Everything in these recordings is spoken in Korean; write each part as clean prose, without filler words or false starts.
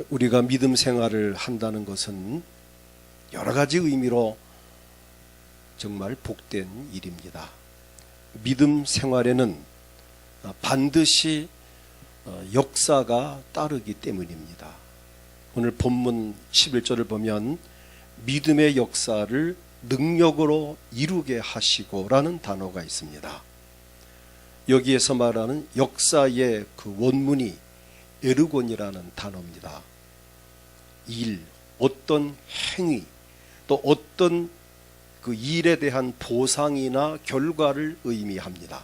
우리가 믿음 생활을 한다는 것은 여러 가지 의미로 정말 복된 일입니다. 믿음 생활에는 반드시 역사가 따르기 때문입니다. 오늘 본문 11절을 보면 믿음의 역사를 능력으로 이루게 하시고 라는 단어가 있습니다. 여기에서 말하는 역사의 그 원문이 에르곤이라는 단어입니다. 일, 어떤 행위, 또 어떤 그 일에 대한 보상이나 결과를 의미합니다.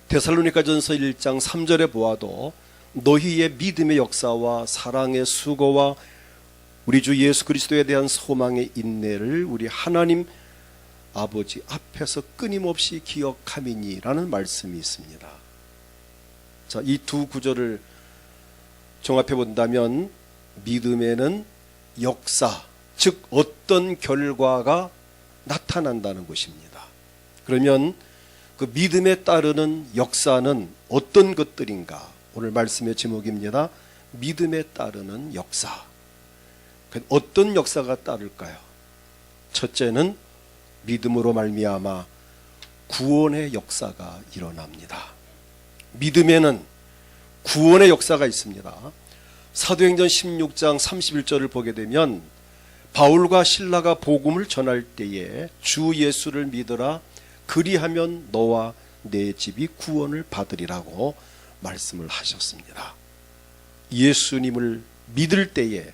데살로니가전서 1장 3절에 보아도 너희의 믿음의 역사와 사랑의 수고와 우리 주 예수 그리스도에 대한 소망의 인내를 우리 하나님 아버지 앞에서 끊임없이 기억함이니라는 말씀이 있습니다. 자, 이 두 구절을 종합해 본다면 믿음에는 역사, 즉 어떤 결과가 나타난다는 것입니다. 그러면 그 믿음에 따르는 역사는 어떤 것들인가? 오늘 말씀의 제목입니다. 믿음에 따르는 역사. 어떤 역사가 따를까요? 첫째는 믿음으로 말미암아 구원의 역사가 일어납니다. 믿음에는 구원의 역사가 있습니다. 사도행전 16장 31절을 보게 되면 바울과 실라가 복음을 전할 때에 주 예수를 믿으라 그리하면 너와 내 집이 구원을 받으리라고 말씀을 하셨습니다. 예수님을 믿을 때에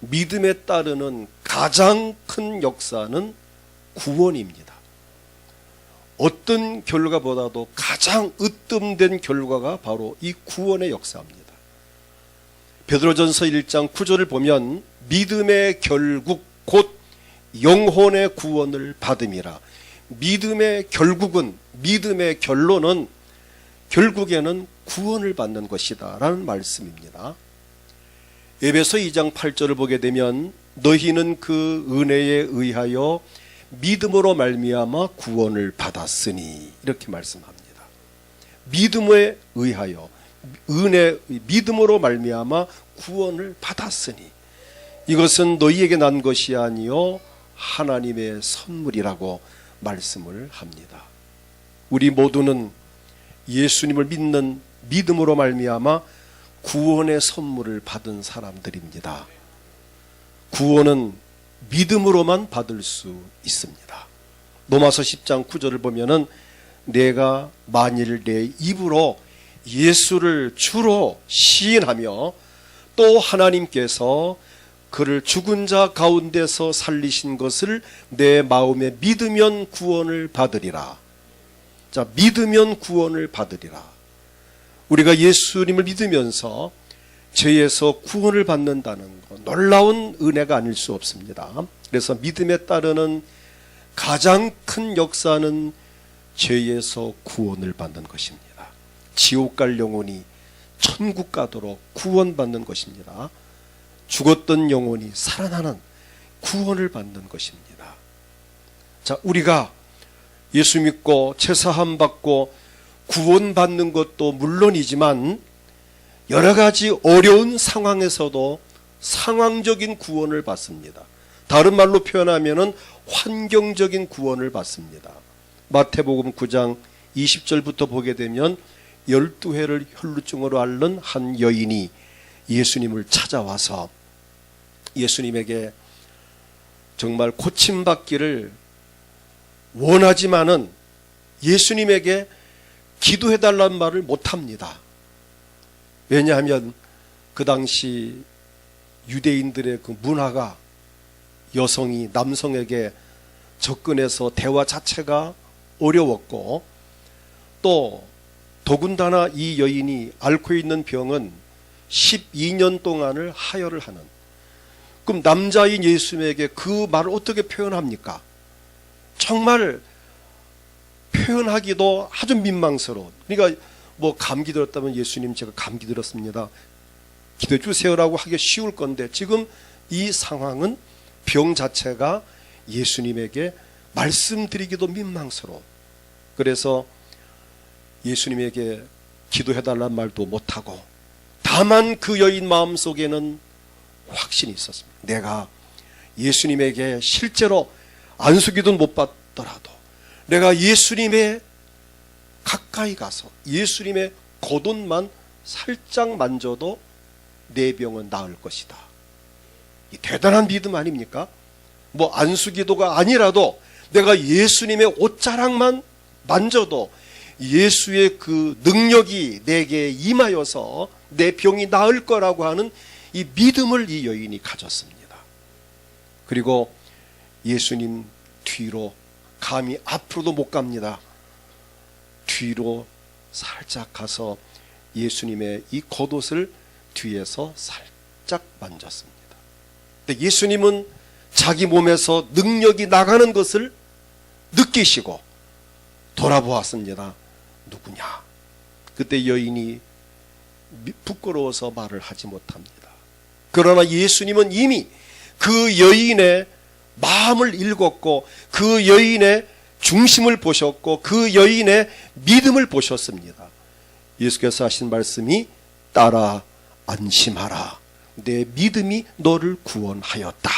믿음에 따르는 가장 큰 역사는 구원입니다. 어떤 결과보다도 가장 으뜸된 결과가 바로 이 구원의 역사입니다. 베드로전서 1장 9절을 보면 믿음의 결국 곧 영혼의 구원을 받음이라. 믿음의 결국은, 믿음의 결론은 결국에는 구원을 받는 것이다 라는 말씀입니다. 에베소 2장 8절을 보게 되면 너희는 그 은혜에 의하여 믿음으로 말미암아 구원을 받았으니 이렇게 말씀합니다. 믿음에 의하여 믿음으로 말미암아 구원을 받았으니 이것은 너희에게 난 것이 아니요 하나님의 선물이라고 말씀을 합니다. 우리 모두는 예수님을 믿는 믿음으로 말미암아 구원의 선물을 받은 사람들입니다. 구원은 믿음으로만 받을 수 있습니다. 로마서 10장 9절을 보면은 내가 만일 내 입으로 예수를 주로 시인하며 또 하나님께서 그를 죽은 자 가운데서 살리신 것을 내 마음에 믿으면 구원을 받으리라. 자, 믿으면 구원을 받으리라. 우리가 예수님을 믿으면서 죄에서 구원을 받는다는 것, 놀라운 은혜가 아닐 수 없습니다. 그래서 믿음에 따르는 가장 큰 역사는 죄에서 구원을 받는 것입니다. 지옥 갈 영혼이 천국 가도록 구원받는 것입니다. 죽었던 영혼이 살아나는 구원을 받는 것입니다. 자, 우리가 예수 믿고 제사함 받고 구원받는 것도 물론이지만 여러 가지 어려운 상황에서도 상황적인 구원을 받습니다. 다른 말로 표현하면 환경적인 구원을 받습니다. 마태복음 9장 20절부터 보게 되면 12회를 혈루증으로 앓는 한 여인이 예수님을 찾아와서 예수님에게 정말 고침받기를 원하지만은 예수님에게 기도해달라는 말을 못합니다. 왜냐하면 그 당시 유대인들의 그 문화가 여성이 남성에게 접근해서 대화 자체가 어려웠고 또 더군다나 이 여인이 앓고 있는 병은 12년 동안을 하혈을 하는, 그럼 남자인 예수님에게 그 말을 어떻게 표현합니까? 정말 표현하기도 아주 민망스러운. 그러니까 뭐 감기 들었다면 예수님 제가 감기 들었습니다, 기도해 주세요라고 하기 쉬울 건데 지금 이 상황은 병 자체가 예수님에게 말씀드리기도 민망스러워. 그래서 예수님에게 기도해달라는 말도 못하고 다만 그 여인 마음속에는 확신이 있었습니다. 내가 예수님에게 실제로 안수기도 못 받더라도 내가 예수님의 가까이 가서 예수님의 겉옷만 살짝 만져도 내 병은 나을 것이다. 이 대단한 믿음 아닙니까? 뭐 안수기도가 아니라도 내가 예수님의 옷자락만 만져도 예수의 그 능력이 내게 임하여서 내 병이 나을 거라고 하는 이 믿음을 이 여인이 가졌습니다. 그리고 예수님 뒤로 감히 앞으로도 못 갑니다. 뒤로 살짝 가서 예수님의 이 겉옷을 뒤에서 살짝 만졌습니다. 근데 예수님은 자기 몸에서 능력이 나가는 것을 느끼시고 돌아보았습니다. 누구냐? 그때 여인이 부끄러워서 말을 하지 못합니다. 그러나 예수님은 이미 그 여인의 마음을 읽었고 그 여인의 중심을 보셨고 그 여인의 믿음을 보셨습니다. 예수께서 하신 말씀이 따라 안심하라. 내 믿음이 너를 구원하였다.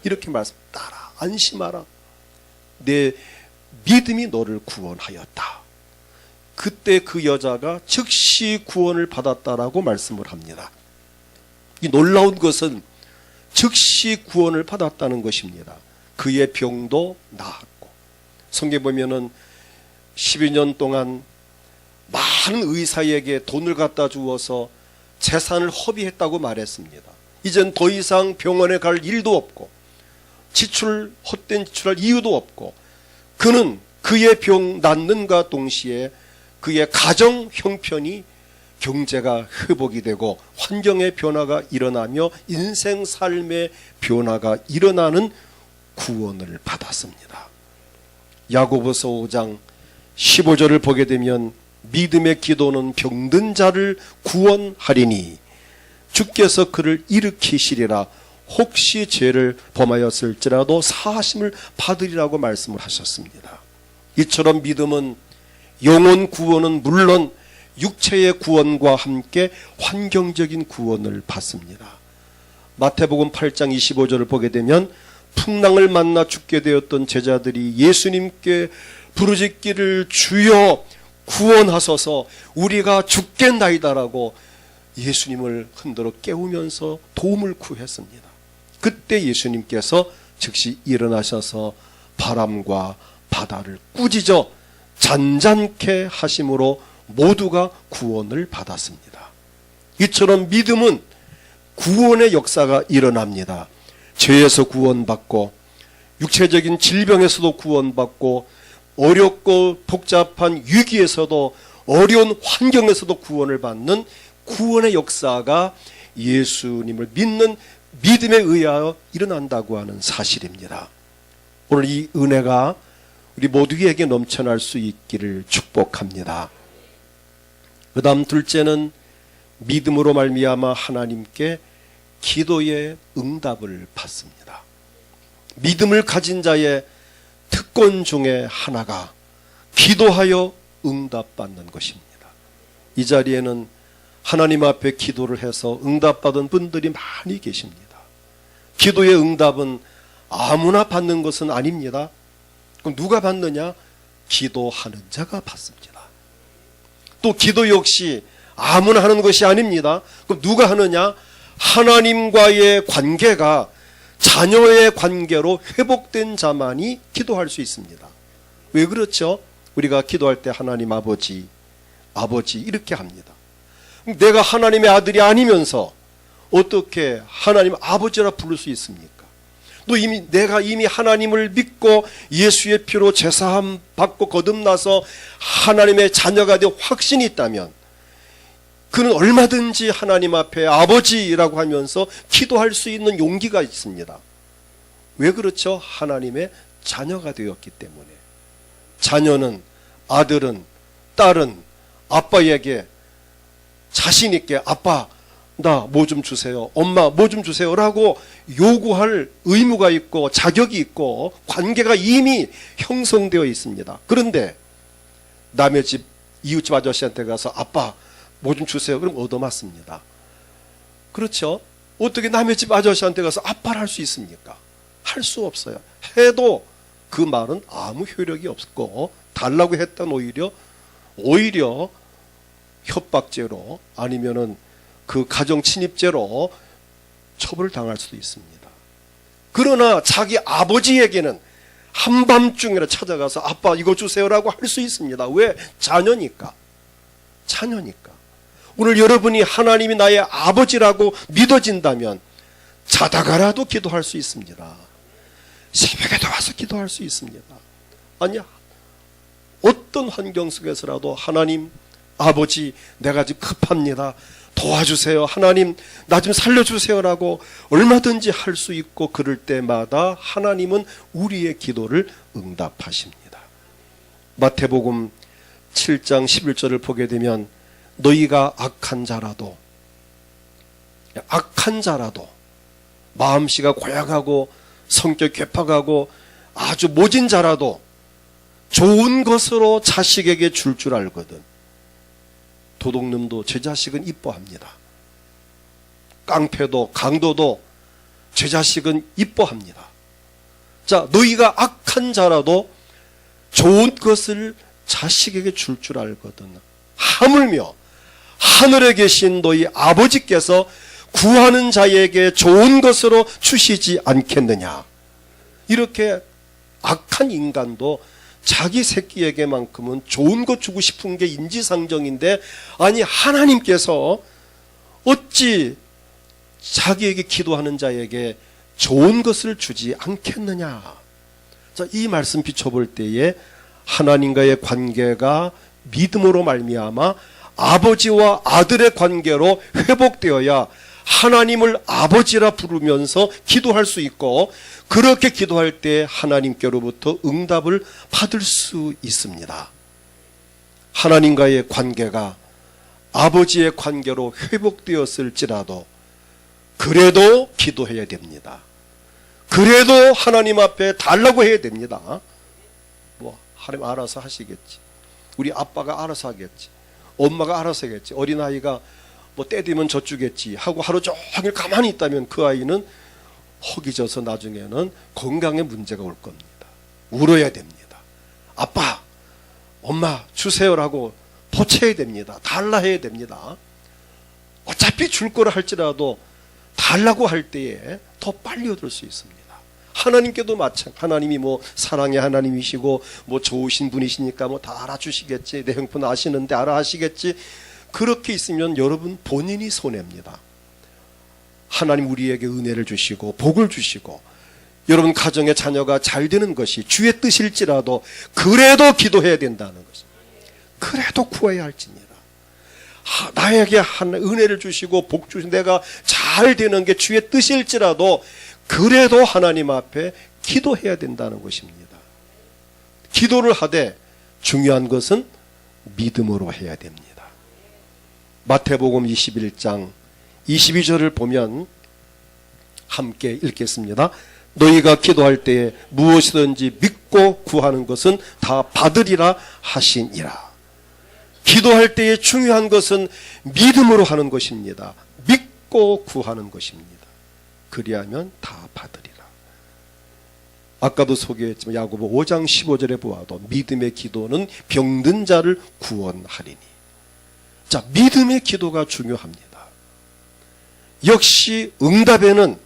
이렇게 말씀. 따라 안심하라. 내 믿음이 너를 구원하였다. 그때 그 여자가 즉시 구원을 받았다라고 말씀을 합니다. 이 놀라운 것은 즉시 구원을 받았다는 것입니다. 그의 병도 나았고, 성경에 보면은 12년 동안 많은 의사에게 돈을 갖다 주어서 재산을 허비했다고 말했습니다. 이젠 더 이상 병원에 갈 일도 없고 헛된 지출할 이유도 없고, 그는 그의 병 낫는가 동시에 그의 가정 형편이 경제가 회복이 되고 환경의 변화가 일어나며 인생 삶의 변화가 일어나는 구원을 받았습니다. 야고보서 5장 15절을 보게 되면 믿음의 기도는 병든 자를 구원하리니 주께서 그를 일으키시리라. 혹시 죄를 범하였을지라도 사하심을 받으리라고 말씀을 하셨습니다. 이처럼 믿음은 영혼 구원은 물론 육체의 구원과 함께 환경적인 구원을 받습니다. 마태복음 8장 25절을 보게 되면 풍랑을 만나 죽게 되었던 제자들이 예수님께 부르짖기를 주여 구원하소서 우리가 죽겠나이다라고 예수님을 흔들어 깨우면서 도움을 구했습니다. 그때 예수님께서 즉시 일어나셔서 바람과 바다를 꾸짖어 잔잔케 하심으로 모두가 구원을 받았습니다. 이처럼 믿음은 구원의 역사가 일어납니다. 죄에서 구원받고 육체적인 질병에서도 구원받고 어렵고 복잡한 위기에서도 어려운 환경에서도 구원을 받는 구원의 역사가 예수님을 믿는 믿음에 의하여 일어난다고 하는 사실입니다. 오늘 이 은혜가 우리 모두에게 넘쳐날 수 있기를 축복합니다. 그 다음 둘째는 믿음으로 말미암아 하나님께 기도의 응답을 받습니다. 믿음을 가진 자의 특권 중에 하나가 기도하여 응답받는 것입니다. 이 자리에는 하나님 앞에 기도를 해서 응답받은 분들이 많이 계십니다. 기도의 응답은 아무나 받는 것은 아닙니다. 그럼 누가 받느냐? 기도하는 자가 받습니다. 또 기도 역시 아무나 하는 것이 아닙니다. 그럼 누가 하느냐? 하나님과의 관계가 자녀의 관계로 회복된 자만이 기도할 수 있습니다. 왜 그렇죠? 우리가 기도할 때 하나님 아버지 이렇게 합니다. 내가 하나님의 아들이 아니면서 어떻게 하나님 아버지라 부를 수 있습니까? 또 내가 이미 하나님을 믿고 예수의 피로 제사함 받고 거듭나서 하나님의 자녀가 된 확신이 있다면 그는 얼마든지 하나님 앞에 아버지라고 하면서 기도할 수 있는 용기가 있습니다. 왜 그렇죠? 하나님의 자녀가 되었기 때문에. 자녀는, 아들은, 딸은 아빠에게 자신 있게 아빠 나 뭐 좀 주세요, 엄마 뭐 좀 주세요 라고 요구할 의무가 있고 자격이 있고 관계가 이미 형성되어 있습니다. 그런데 남의 집 이웃집 아저씨한테 가서 아빠 뭐 좀 주세요 그럼 얻어맞습니다. 그렇죠? 어떻게 남의 집 아저씨한테 가서 아빠를 할 수 있습니까? 할 수 없어요. 해도 그 말은 아무 효력이 없고, 달라고 했던 오히려 협박죄로 아니면은 그 가정 침입죄로 처벌을 당할 수도 있습니다. 그러나 자기 아버지에게는 한밤중이라 찾아가서 아빠 이거 주세요라고 할 수 있습니다. 왜? 자녀니까. 오늘 여러분이 하나님이 나의 아버지라고 믿어진다면 자다가라도 기도할 수 있습니다. 새벽에도 와서 기도할 수 있습니다. 아니, 어떤 환경 속에서라도 하나님 아버지, 내가 지금 급합니다, 도와주세요, 하나님 나 좀 살려주세요라고 얼마든지 할 수 있고, 그럴 때마다 하나님은 우리의 기도를 응답하십니다. 마태복음 7장 11절을 보게 되면 너희가 악한 자라도 마음씨가 고약하고 성격 괴팍하고 아주 모진 자라도 좋은 것으로 자식에게 줄 줄 알거든. 도둑놈도 제 자식은 이뻐합니다. 깡패도 강도도 제 자식은 이뻐합니다. 자, 너희가 악한 자라도 좋은 것을 자식에게 줄 줄 알거든. 하물며 하늘에 계신 너희 아버지께서 구하는 자에게 좋은 것으로 주시지 않겠느냐. 이렇게 악한 인간도 자기 새끼에게만큼은 좋은 것 주고 싶은 게 인지상정인데, 아니 하나님께서 어찌 자기에게 기도하는 자에게 좋은 것을 주지 않겠느냐. 자, 이 말씀 비춰볼 때에 하나님과의 관계가 믿음으로 말미암아 아버지와 아들의 관계로 회복되어야 하나님을 아버지라 부르면서 기도할 수 있고, 그렇게 기도할 때 하나님께로부터 응답을 받을 수 있습니다. 하나님과의 관계가 아버지의 관계로 회복되었을지라도 그래도 기도해야 됩니다. 그래도 하나님 앞에 달라고 해야 됩니다. 뭐 하나님 알아서 하시겠지, 우리 아빠가 알아서 하겠지, 엄마가 알아서 하겠지, 어린아이가 뭐 때 되면 져주겠지 하고 하루 종일 가만히 있다면 그 아이는 허기져서 나중에는 건강에 문제가 올 겁니다. 울어야 됩니다. 아빠, 엄마 주세요라고 포채야 됩니다. 달라 해야 됩니다. 어차피 줄 거라 할지라도 달라고 할 때에 더 빨리 얻을 수 있습니다. 하나님께도 하나님이 뭐 사랑의 하나님이시고 뭐 좋으신 분이시니까 뭐 다 알아주시겠지, 내 형편 아시는데 알아하시겠지, 그렇게 있으면 여러분 본인이 손해입니다. 하나님 우리에게 은혜를 주시고 복을 주시고 여러분 가정의 자녀가 잘 되는 것이 주의 뜻일지라도 그래도 기도해야 된다는 것입니다. 그래도 구해야 할지니라. 나에게 은혜를 주시고 복 주신 내가 잘 되는 게 주의 뜻일지라도 그래도 하나님 앞에 기도해야 된다는 것입니다. 기도를 하되 중요한 것은 믿음으로 해야 됩니다. 마태복음 21장 22절을 보면 함께 읽겠습니다. 너희가 기도할 때에 무엇이든지 믿고 구하는 것은 다 받으리라 하시니라. 기도할 때에 중요한 것은 믿음으로 하는 것입니다. 믿고 구하는 것입니다. 그리하면 다 받으리라. 아까도 소개했지만 야고보 5장 15절에 보아도 믿음의 기도는 병든 자를 구원하리니. 자, 믿음의 기도가 중요합니다. 역시 응답에는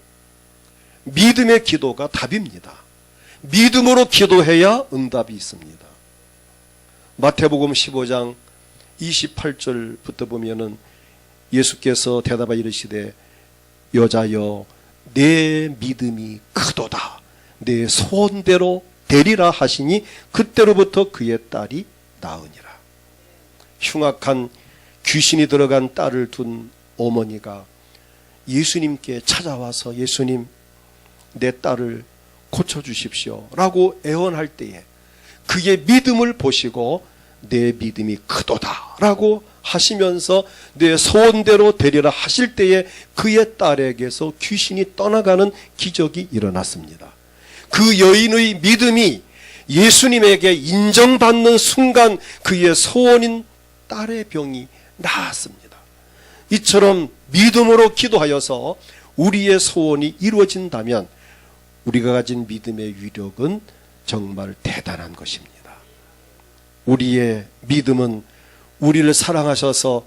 믿음의 기도가 답입니다. 믿음으로 기도해야 응답이 있습니다. 마태복음 15장 28절부터 보면은 예수께서 대답하여 이르시되 여자여 내 믿음이 크도다, 내 소원대로 되리라 하시니 그때로부터 그의 딸이 나으니라. 흉악한 귀신이 들어간 딸을 둔 어머니가 예수님께 찾아와서 예수님 내 딸을 고쳐주십시오 라고 애원할 때에 그의 믿음을 보시고 내 믿음이 크도다 라고 하시면서 내 소원대로 되리라 하실 때에 그의 딸에게서 귀신이 떠나가는 기적이 일어났습니다. 그 여인의 믿음이 예수님에게 인정받는 순간 그의 소원인 딸의 병이 나았습니다. 이처럼 믿음으로 기도하여서 우리의 소원이 이루어진다면 우리가 가진 믿음의 위력은 정말 대단한 것입니다. 우리의 믿음은 우리를 사랑하셔서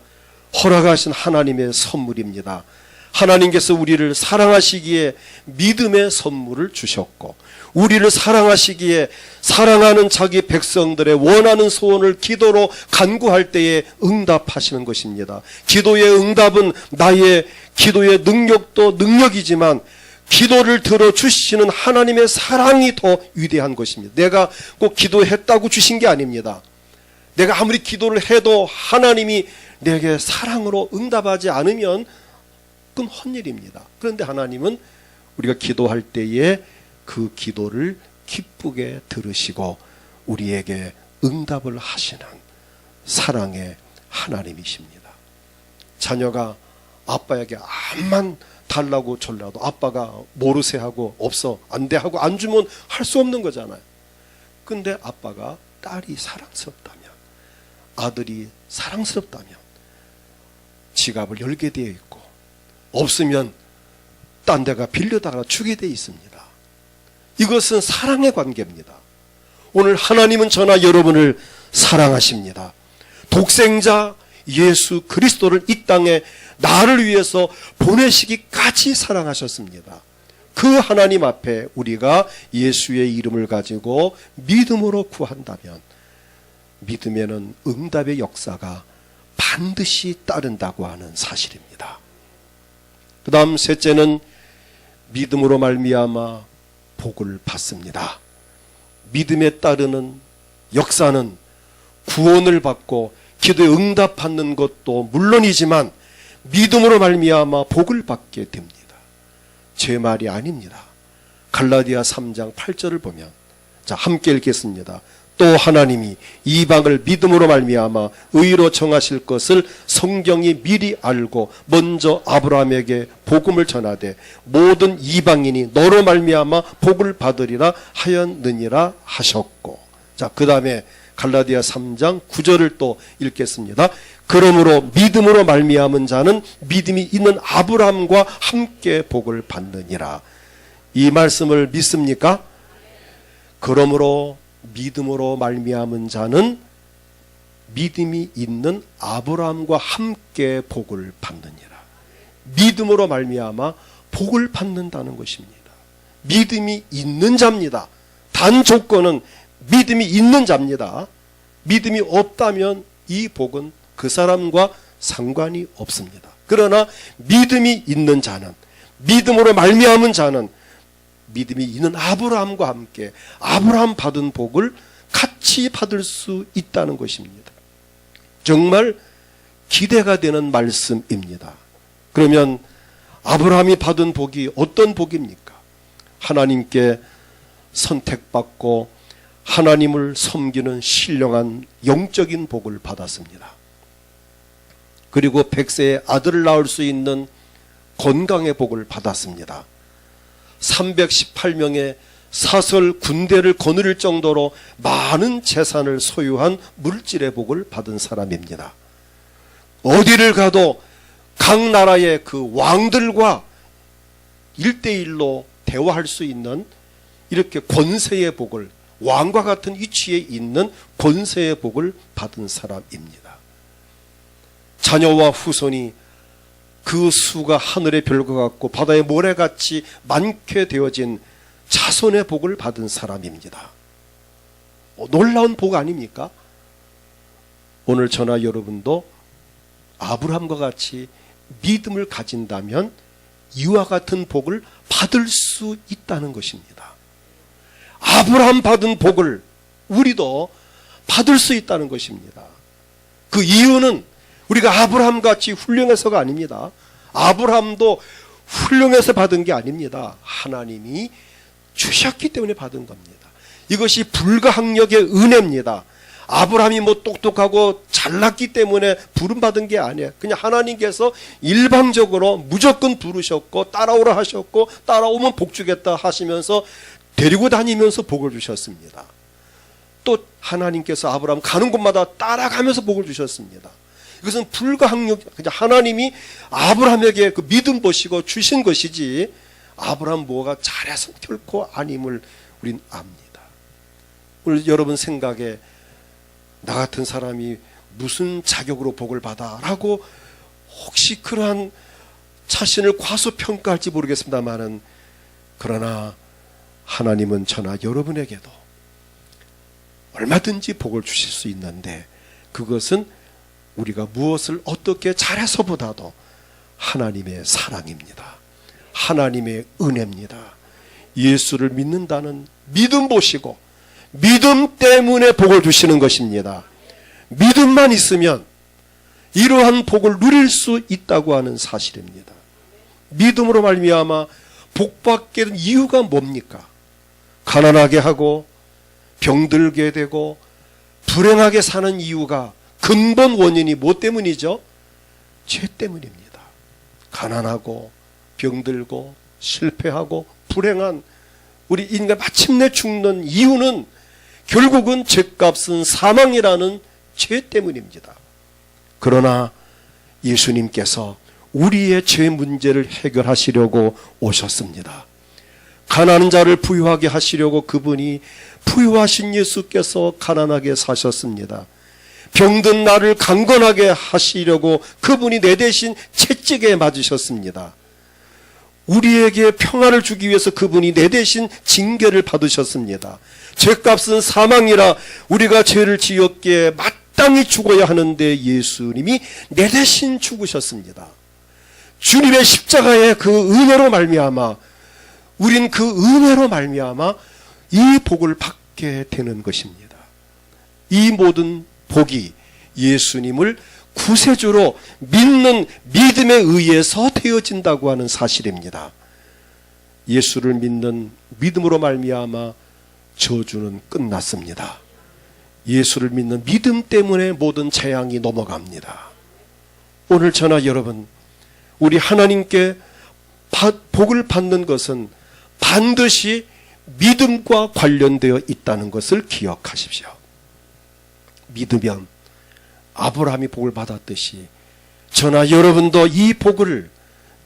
허락하신 하나님의 선물입니다. 하나님께서 우리를 사랑하시기에 믿음의 선물을 주셨고, 우리를 사랑하시기에 사랑하는 자기 백성들의 원하는 소원을 기도로 간구할 때에 응답하시는 것입니다. 기도의 응답은 나의 기도의 능력도 능력이지만 기도를 들어주시는 하나님의 사랑이 더 위대한 것입니다. 내가 꼭 기도했다고 주신 게 아닙니다. 내가 아무리 기도를 해도 하나님이 내게 사랑으로 응답하지 않으면 그건 헛일입니다. 그런데 하나님은 우리가 기도할 때에 그 기도를 기쁘게 들으시고 우리에게 응답을 하시는 사랑의 하나님이십니다. 자녀가 아빠에게 암만 달라고 졸라도 아빠가 모르세 하고 없어 안 돼 하고 안 주면 할 수 없는 거잖아요. 근데 아빠가 딸이 사랑스럽다면, 아들이 사랑스럽다면 지갑을 열게 되어 있고 없으면 딴 데가 빌려다가 주게 되어 있습니다. 이것은 사랑의 관계입니다. 오늘 하나님은 저나 여러분을 사랑하십니다. 독생자 예수 그리스도를 이 땅에 나를 위해서 보내시기까지 사랑하셨습니다. 그 하나님 앞에 우리가 예수의 이름을 가지고 믿음으로 구한다면 믿음에는 응답의 역사가 반드시 따른다고 하는 사실입니다. 그 다음 셋째는 믿음으로 말미암아 복을 받습니다. 믿음에 따르는 역사는 구원을 받고 기도에 응답받는 것도 물론이지만 믿음으로 말미암아 복을 받게 됩니다. 제 말이 아닙니다. 갈라디아 3장 8절을 보면, 자, 함께 읽겠습니다. 또 하나님이 이방을 믿음으로 말미암아 의로 정하실 것을 성경이 미리 알고 먼저 아브라함에게 복음을 전하되 모든 이방인이 너로 말미암아 복을 받으리라 하였느니라 하셨고, 자, 그 다음에 갈라디아 3장 9절을 또 읽겠습니다. 그러므로 믿음으로 말미암은 자는 믿음이 있는 아브라함과 함께 복을 받느니라. 이 말씀을 믿습니까? 그러므로 믿음으로 말미암은 자는 믿음이 있는 아브라함과 함께 복을 받느니라. 믿음으로 말미암아 복을 받는다는 것입니다. 믿음이 있는 자입니다. 단 조건은 믿음이 있는 자입니다. 믿음이 없다면 이 복은 그 사람과 상관이 없습니다. 그러나 믿음이 있는 자는, 믿음으로 말미암은 자는 믿음이 있는 아브라함과 함께 아브라함 받은 복을 같이 받을 수 있다는 것입니다. 정말 기대가 되는 말씀입니다. 그러면 아브라함이 받은 복이 어떤 복입니까? 하나님께 선택받고 하나님을 섬기는 신령한 영적인 복을 받았습니다. 그리고 100세의 아들을 낳을 수 있는 건강의 복을 받았습니다. 318명의 사설 군대를 거느릴 정도로 많은 재산을 소유한 물질의 복을 받은 사람입니다. 어디를 가도 각 나라의 그 왕들과 1대1로 대화할 수 있는 이렇게 권세의 복을, 왕과 같은 위치에 있는 권세의 복을 받은 사람입니다. 자녀와 후손이 그 수가 하늘의 별과 같고 바다의 모래같이 많게 되어진 자손의 복을 받은 사람입니다. 놀라운 복 아닙니까? 오늘 저나 여러분도 아브라함과 같이 믿음을 가진다면 이와 같은 복을 받을 수 있다는 것입니다. 아브라함 받은 복을 우리도 받을 수 있다는 것입니다. 그 이유는 우리가 아브라함같이 훌륭해서가 아닙니다. 아브라함도 훌륭해서 받은 게 아닙니다. 하나님이 주셨기 때문에 받은 겁니다. 이것이 불가항력의 은혜입니다. 아브라함이 뭐 똑똑하고 잘났기 때문에 부름받은 게 아니에요. 그냥 하나님께서 일방적으로 무조건 부르셨고 따라오라 하셨고 따라오면 복 주겠다 하시면서 데리고 다니면서 복을 주셨습니다. 또 하나님께서 아브라함 가는 곳마다 따라가면서 복을 주셨습니다. 이것은 불가항력, 하나님이 아브라함에게 그 믿음 보시고 주신 것이지 아브라함 뭐가 잘해서 결코 아님을 우린 압니다. 오늘 여러분 생각에 나 같은 사람이 무슨 자격으로 복을 받아? 라고 혹시 그러한 자신을 과소평가할지 모르겠습니다만은, 그러나 하나님은 저나 여러분에게도 얼마든지 복을 주실 수 있는데, 그것은 우리가 무엇을 어떻게 잘해서보다도 하나님의 사랑입니다. 하나님의 은혜입니다. 예수를 믿는다는 믿음 보시고 믿음 때문에 복을 주시는 것입니다. 믿음만 있으면 이러한 복을 누릴 수 있다고 하는 사실입니다. 믿음으로 말미암아 복받게 된 이유가 뭡니까? 가난하게 하고 병들게 되고 불행하게 사는 이유가 근본 원인이 뭐 때문이죠? 죄 때문입니다. 가난하고 병들고 실패하고 불행한 우리 인간 마침내 죽는 이유는 결국은 죄값은 사망이라는 죄 때문입니다. 그러나 예수님께서 우리의 죄 문제를 해결하시려고 오셨습니다. 가난한 자를 부유하게 하시려고 그분이 부유하신 예수께서 가난하게 사셨습니다. 병든 나를 강건하게 하시려고 그분이 내 대신 채찍에 맞으셨습니다. 우리에게 평화를 주기 위해서 그분이 내 대신 징계를 받으셨습니다. 죄값은 사망이라 우리가 죄를 지었기에 마땅히 죽어야 하는데 예수님이 내 대신 죽으셨습니다. 주님의 십자가의 그 은혜로 말미암아 우린 그 은혜로 말미암아 이 복을 받게 되는 것입니다. 이 모든 복이 예수님을 구세주로 믿는 믿음에 의해서 되어진다고 하는 사실입니다. 예수를 믿는 믿음으로 말미암아 저주는 끝났습니다. 예수를 믿는 믿음 때문에 모든 재앙이 넘어갑니다. 오늘 저나 여러분, 우리 하나님께 복을 받는 것은 반드시 믿음과 관련되어 있다는 것을 기억하십시오. 믿으면 아브라함이 복을 받았듯이 저나 여러분도 이 복을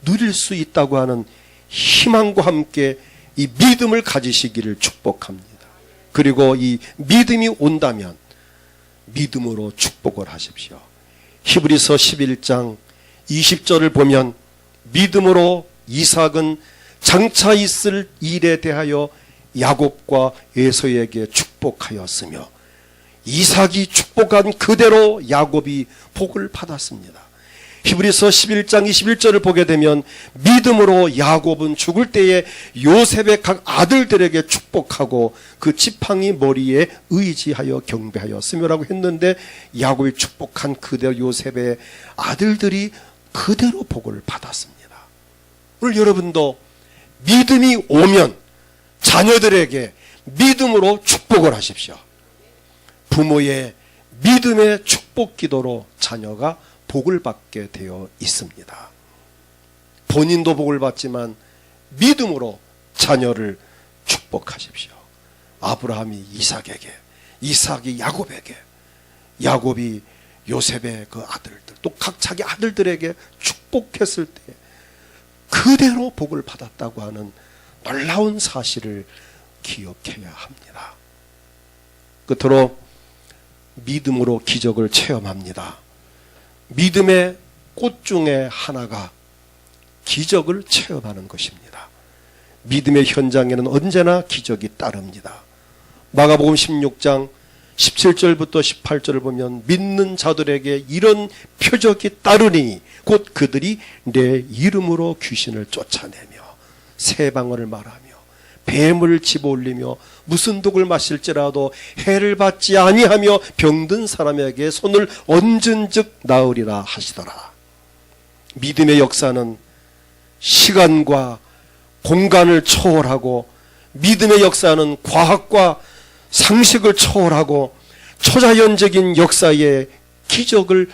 누릴 수 있다고 하는 희망과 함께 이 믿음을 가지시기를 축복합니다. 그리고 이 믿음이 온다면 믿음으로 축복을 하십시오. 히브리서 11장 20절을 보면 믿음으로 이삭은 장차 있을 일에 대하여 야곱과 에서에게 축복하였으며 이삭이 축복한 그대로 야곱이 복을 받았습니다. 히브리서 11장 21절을 보게 되면 믿음으로 야곱은 죽을 때에 요셉의 각 아들들에게 축복하고 그 지팡이 머리에 의지하여 경배하였으며라고 했는데, 야곱이 축복한 그대로 요셉의 아들들이 그대로 복을 받았습니다. 오늘 여러분도 믿음이 오면 자녀들에게 믿음으로 축복을 하십시오. 부모의 믿음의 축복 기도로 자녀가 복을 받게 되어 있습니다. 본인도 복을 받지만 믿음으로 자녀를 축복하십시오. 아브라함이 이삭에게, 이삭이 야곱에게, 야곱이 요셉의 그 아들들, 또 각 자기 아들들에게 축복했을 때 그대로 복을 받았다고 하는 놀라운 사실을 기억해야 합니다. 끝으로 믿음으로 기적을 체험합니다. 믿음의 꽃 중에 하나가 기적을 체험하는 것입니다. 믿음의 현장에는 언제나 기적이 따릅니다. 마가복음 16장 17절부터 18절을 보면 믿는 자들에게 이런 표적이 따르니 곧 그들이 내 이름으로 귀신을 쫓아내며 새 방언을 말하며 뱀을 집어올리며 무슨 독을 마실지라도 해를 받지 아니하며 병든 사람에게 손을 얹은즉 나으리라 하시더라. 믿음의 역사는 시간과 공간을 초월하고, 믿음의 역사는 과학과 상식을 초월하고 초자연적인 역사의 기적을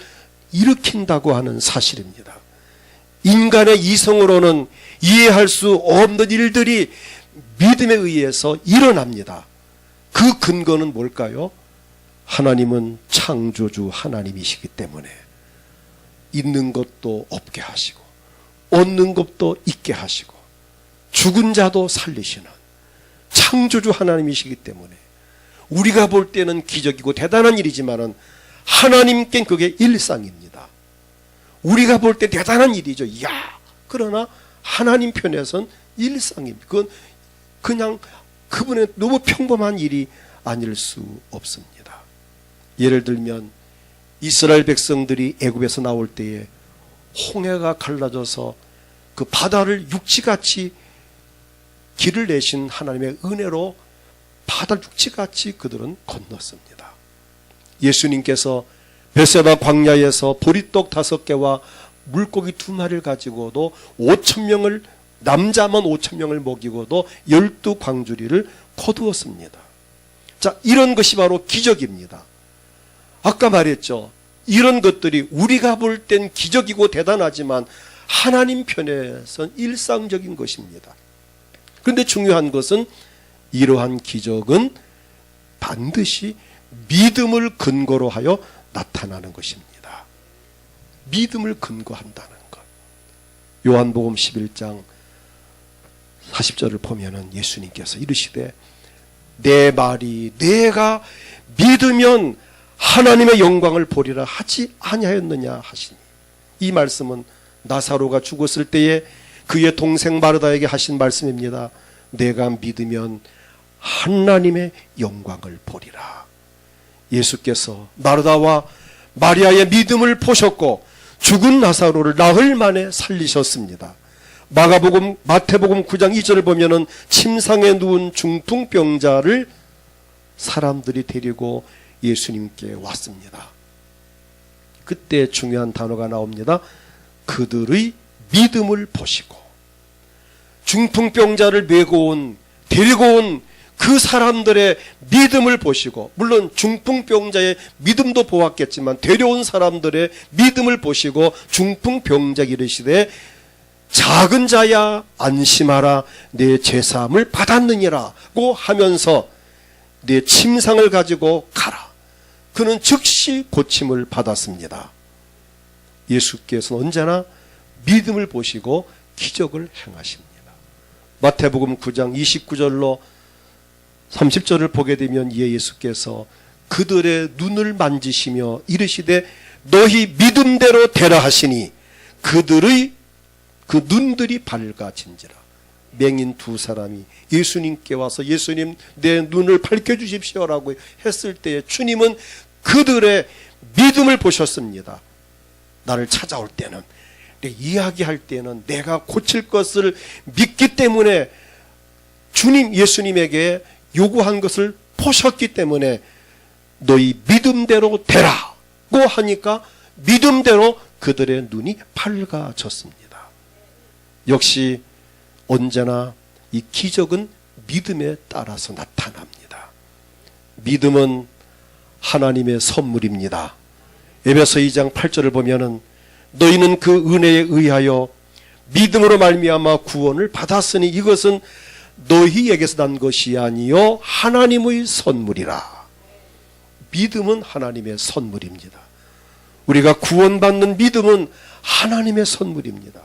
일으킨다고 하는 사실입니다. 인간의 이성으로는 이해할 수 없는 일들이 믿음에 의해서 일어납니다. 그 근거는 뭘까요? 하나님은 창조주 하나님이시기 때문에 있는 것도 없게 하시고 얻는 것도 있게 하시고 죽은 자도 살리시는 창조주 하나님이시기 때문에 우리가 볼 때는 기적이고 대단한 일이지만은 하나님께는 그게 일상입니다. 우리가 볼 때 대단한 일이죠. 그러나 하나님 편에선 일상입니다. 그건 그냥 그분의 너무 평범한 일이 아닐 수 없습니다. 예를 들면 이스라엘 백성들이 애굽에서 나올 때에 홍해가 갈라져서 그 바다를 육지같이 길을 내신 하나님의 은혜로 바다를 육지같이 그들은 건넜습니다. 예수님께서 베세바 광야에서 보리떡 5개와 물고기 2마리를 가지고도 5,000명을 남자만 5,000명을 먹이고도 12광주리를 거두었습니다. 자, 이런 것이 바로 기적입니다. 아까 말했죠. 이런 것들이 우리가 볼 땐 기적이고 대단하지만 하나님 편에선 일상적인 것입니다. 그런데 중요한 것은 이러한 기적은 반드시 믿음을 근거로 하여 나타나는 것입니다. 믿음을 근거한다는 것. 요한복음 11장 40절을 보면은 예수님께서 이르시되 내 말이 내가 믿으면 하나님의 영광을 보리라 하지 아니하였느냐 하시니, 이 말씀은 나사로가 죽었을 때에 그의 동생 마르다에게 하신 말씀입니다. 내가 믿으면 하나님의 영광을 보리라. 예수께서 마르다와 마리아의 믿음을 보셨고 죽은 나사로를 나흘 만에 살리셨습니다. 마태복음 9장 2절을 보면은 침상에 누운 중풍병자를 사람들이 데리고 예수님께 왔습니다. 그때 중요한 단어가 나옵니다. 그들의 믿음을 보시고, 중풍병자를 데리고 온 그 사람들의 믿음을 보시고, 물론 중풍병자의 믿음도 보았겠지만 데려온 사람들의 믿음을 보시고 중풍병자에게 이르시되 작은 자야 안심하라 내 죄사함을 받았느니라고 하면서 내 침상을 가지고 가라. 그는 즉시 고침을 받았습니다. 예수께서는 언제나 믿음을 보시고 기적을 행하십니다. 마태복음 9장 29절로 30절을 보게 되면 예수께서 그들의 눈을 만지시며 이르시되 너희 믿음대로 되라 하시니 그들의 그 눈들이 밝아진지라. 맹인 2사람이 예수님께 와서 예수님 내 눈을 밝혀주십시오라고 했을 때에 주님은 그들의 믿음을 보셨습니다. 나를 찾아올 때는, 내 이야기할 때는 내가 고칠 것을 믿기 때문에 주님 예수님에게 요구한 것을 보셨기 때문에 너희 믿음대로 되라고 하니까 믿음대로 그들의 눈이 밝아졌습니다. 역시 언제나 이 기적은 믿음에 따라서 나타납니다. 믿음은 하나님의 선물입니다. 에베소 2장 8절을 보면은 너희는 그 은혜에 의하여 믿음으로 말미암아 구원을 받았으니 이것은 너희에게서 난 것이 아니요 하나님의 선물이라. 믿음은 하나님의 선물입니다. 우리가 구원받는 믿음은 하나님의 선물입니다.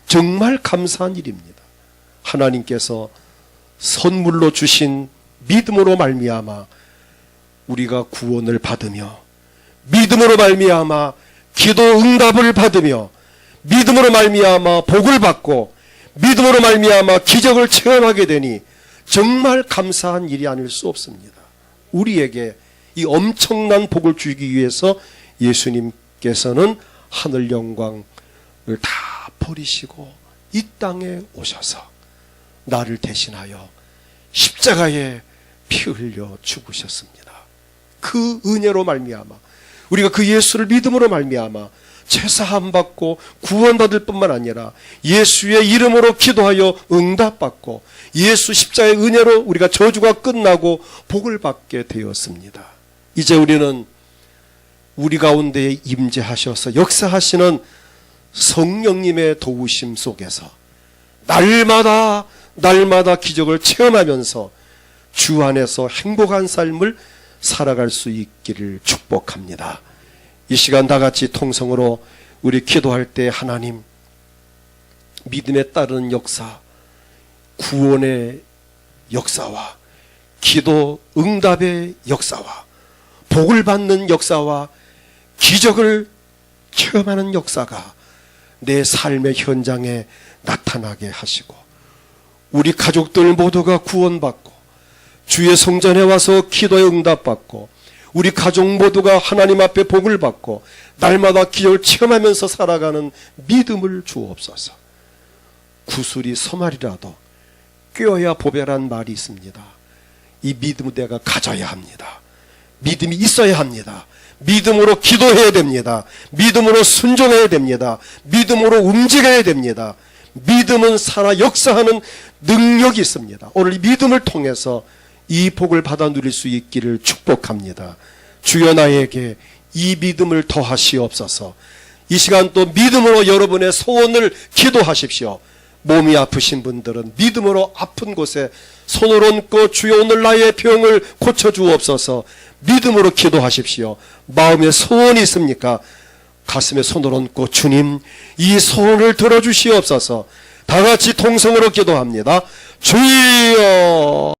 정말 감사한 일입니다. 하나님께서 선물로 주신 믿음으로 말미암아 우리가 구원을 받으며, 믿음으로 말미암아 기도 응답을 받으며, 믿음으로 말미암아 복을 받고, 믿음으로 말미암아 기적을 체험하게 되니 정말 감사한 일이 아닐 수 없습니다. 우리에게 이 엄청난 복을 주기 위해서 예수님께서는 하늘 영광을 다 버리시고 이 땅에 오셔서 나를 대신하여 십자가에 피 흘려 죽으셨습니다. 그 은혜로 말미암아 우리가 그 예수를 믿음으로 말미암아 제사함 받고 구원받을 뿐만 아니라 예수의 이름으로 기도하여 응답받고 예수 십자가의 은혜로 우리가 저주가 끝나고 복을 받게 되었습니다. 이제 우리는 우리 가운데에 임재하셔서 역사하시는 성령님의 도우심 속에서 날마다 기적을 체험하면서 주 안에서 행복한 삶을 살아갈 수 있기를 축복합니다. 이 시간 다 같이 통성으로 우리 기도할 때 하나님, 믿음에 따르는 역사, 구원의 역사와 기도 응답의 역사와 복을 받는 역사와 기적을 체험하는 역사가 내 삶의 현장에 나타나게 하시고, 우리 가족들 모두가 구원받고 주의 성전에 와서 기도에 응답받고, 우리 가족 모두가 하나님 앞에 복을 받고 날마다 기적을 체험하면서 살아가는 믿음을 주옵소서. 구슬이 서말이라도 꿰어야 보배란 말이 있습니다. 이 믿음을 내가 가져야 합니다. 믿음이 있어야 합니다. 믿음으로 기도해야 됩니다. 믿음으로 순종해야 됩니다. 믿음으로 움직여야 됩니다. 믿음은 살아 역사하는 능력이 있습니다. 오늘 이 믿음을 통해서 이 복을 받아 누릴 수 있기를 축복합니다. 주여 나에게 이 믿음을 더하시옵소서. 이 시간 또 믿음으로 여러분의 소원을 기도하십시오. 몸이 아프신 분들은 믿음으로 아픈 곳에 손을 얹고 주여 오늘 나의 병을 고쳐주옵소서. 믿음으로 기도하십시오. 마음에 소원이 있습니까? 가슴에 손을 얹고 주님 이 소원을 들어주시옵소서. 다 같이 통성으로 기도합니다. 주여.